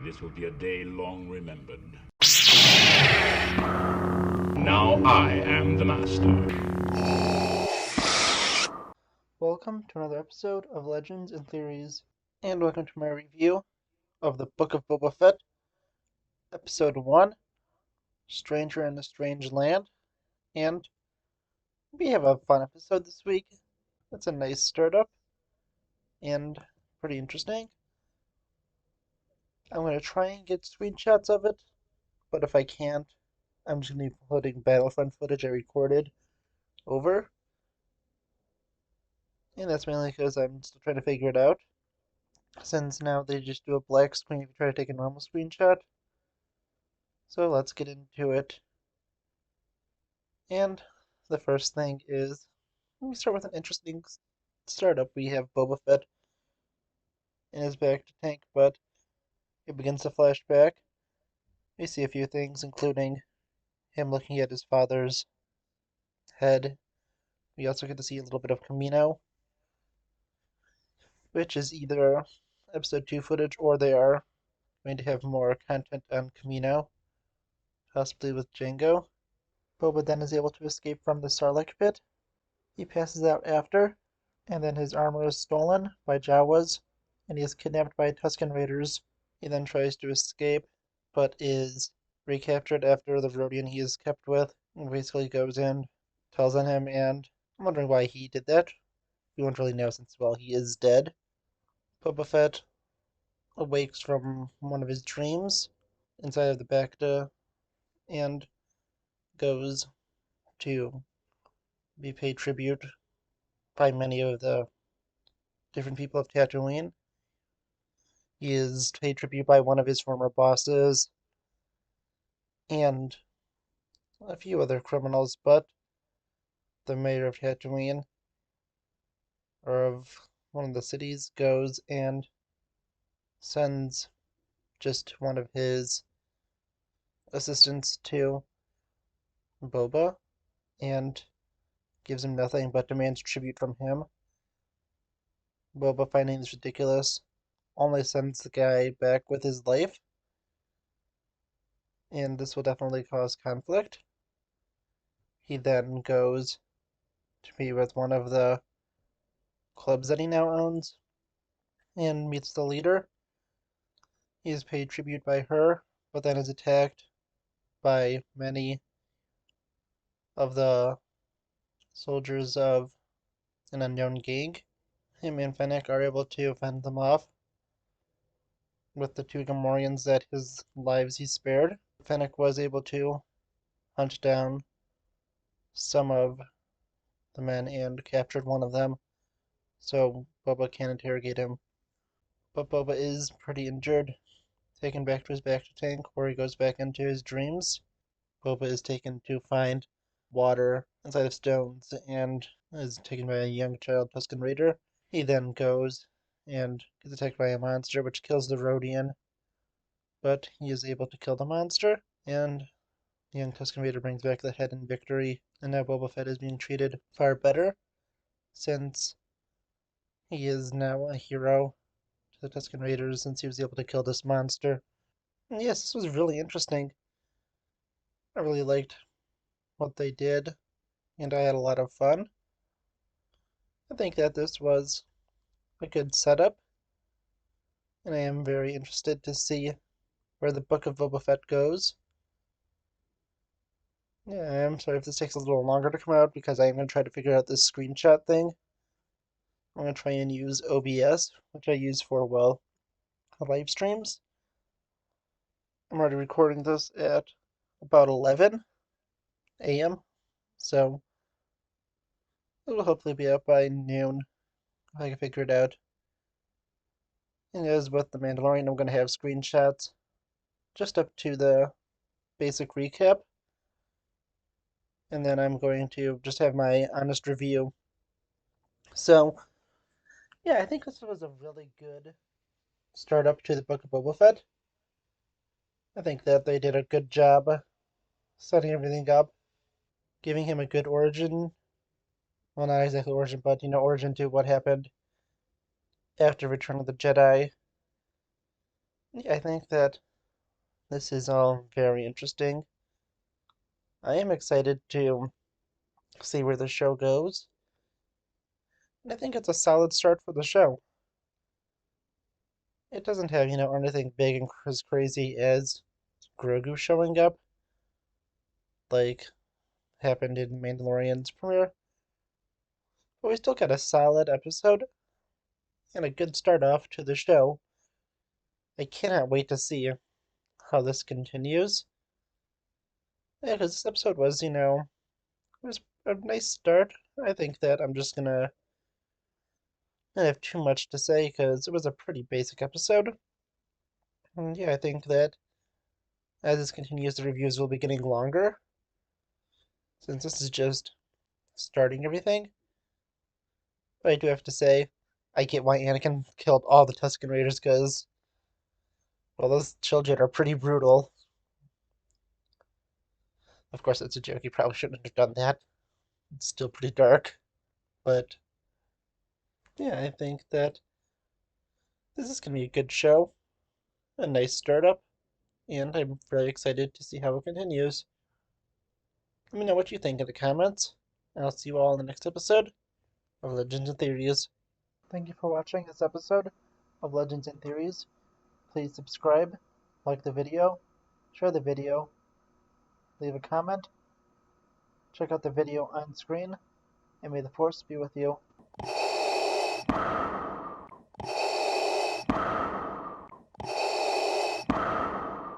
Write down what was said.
This will be a day long remembered. Now I am the master. Welcome to another episode of Legends and Theories, and welcome to my review of the Book of Boba Fett, Episode 1, Stranger in a Strange Land, and we have a fun episode this week. It's a nice startup, and pretty interesting. I'm going to try and get screenshots of it, but if I can't, I'm just going to be putting Battlefront footage I recorded over, and that's mainly because I'm still trying to figure it out, since now they just do a black screen if you try to take a normal screenshot. So let's get into it. And the first thing is, let me start with an interesting startup. We have Boba Fett in his back to tank, but it begins to flash back. We see a few things, including him looking at his father's head. We also get to see a little bit of Camino, which is either episode 2 footage or they are going to have more content on Camino, possibly with Jango. Boba then is able to escape from the Sarlacc pit. He passes out after, and then his armor is stolen by Jawas, and he is kidnapped by Tusken Raiders. He then tries to escape, but is recaptured after the Rodian he is kept with, and basically goes in, tells on him, and I'm wondering why he did that. We won't really know since, well, he is dead. Boba Fett awakes from one of his dreams inside of the Bacta and goes to be paid tribute by many of the different people of Tatooine. He is paid tribute by one of his former bosses and a few other criminals, but the mayor of Tatooine, or of one of the cities, goes and sends just one of his assistants to Boba and gives him nothing but demands tribute from him. Boba, finding this ridiculous, only sends the guy back with his life, and this will definitely cause conflict. He then goes to be with one of the clubs that he now owns and meets the leader. He is paid tribute by her, but then is attacked by many of the soldiers of an unknown gang. Him and Fennec are able to fend them off with the two Gamorreans that his lives he spared. Fennec was able to hunt down some of the men and captured one of them, so Boba can interrogate him. But Boba is pretty injured, taken back to his back to tank, where he goes back into his dreams. Boba is taken to find water inside of stones and is taken by a young child Tusken Raider. He then goes and gets attacked by a monster which kills the Rodian, but he is able to kill the monster, and the young Tusken Raider brings back the head in victory, and now Boba Fett is being treated far better, since he is now a hero to the Tusken Raiders since he was able to kill this monster. And yes, this was really interesting. I really liked what they did, and I had a lot of fun. I think that this was a good setup, and I am very interested to see where the Book of Boba Fett goes. Yeah, I'm sorry if this takes a little longer to come out because I am going to try to figure out this screenshot thing. I'm going to try and use OBS, which I use for, well, live streams. I'm already recording this at about 11 a.m., so it will hopefully be up by noon if I can figure it out. And as with The Mandalorian, I'm going to have screenshots just up to the basic recap, and then I'm going to just have my honest review. So, yeah, I think this was a really good startup to the Book of Boba Fett. I think that they did a good job setting everything up, giving him a good origin. Well, not exactly origin, but origin to what happened after Return of the Jedi. Yeah, I think that this is all very interesting. I am excited to see where the show goes. And I think it's a solid start for the show. It doesn't have, anything big and as crazy as Grogu showing up, like happened in Mandalorian's premiere. But we still got a solid episode and a good start off to the show. I cannot wait to see how this continues. Yeah, because this episode was, it was a nice start. I think that I'm just gonna not have too much to say because it was a pretty basic episode. And yeah, I think that as this continues, the reviews will be getting longer since this is just starting everything. But I do have to say, I get why Anakin killed all the Tusken Raiders because, well, those children are pretty brutal. Of course, it's a joke. He probably shouldn't have done that. It's still pretty dark. But yeah, I think that this is going to be a good show, a nice startup, and I'm very excited to see how it continues. Let me know what you think in the comments, and I'll see you all in the next episode of Legends and Theories. Thank you for watching this episode of Legends and Theories. Please subscribe, like the video, share the video, leave a comment, check out the video on screen, and may the Force be with you.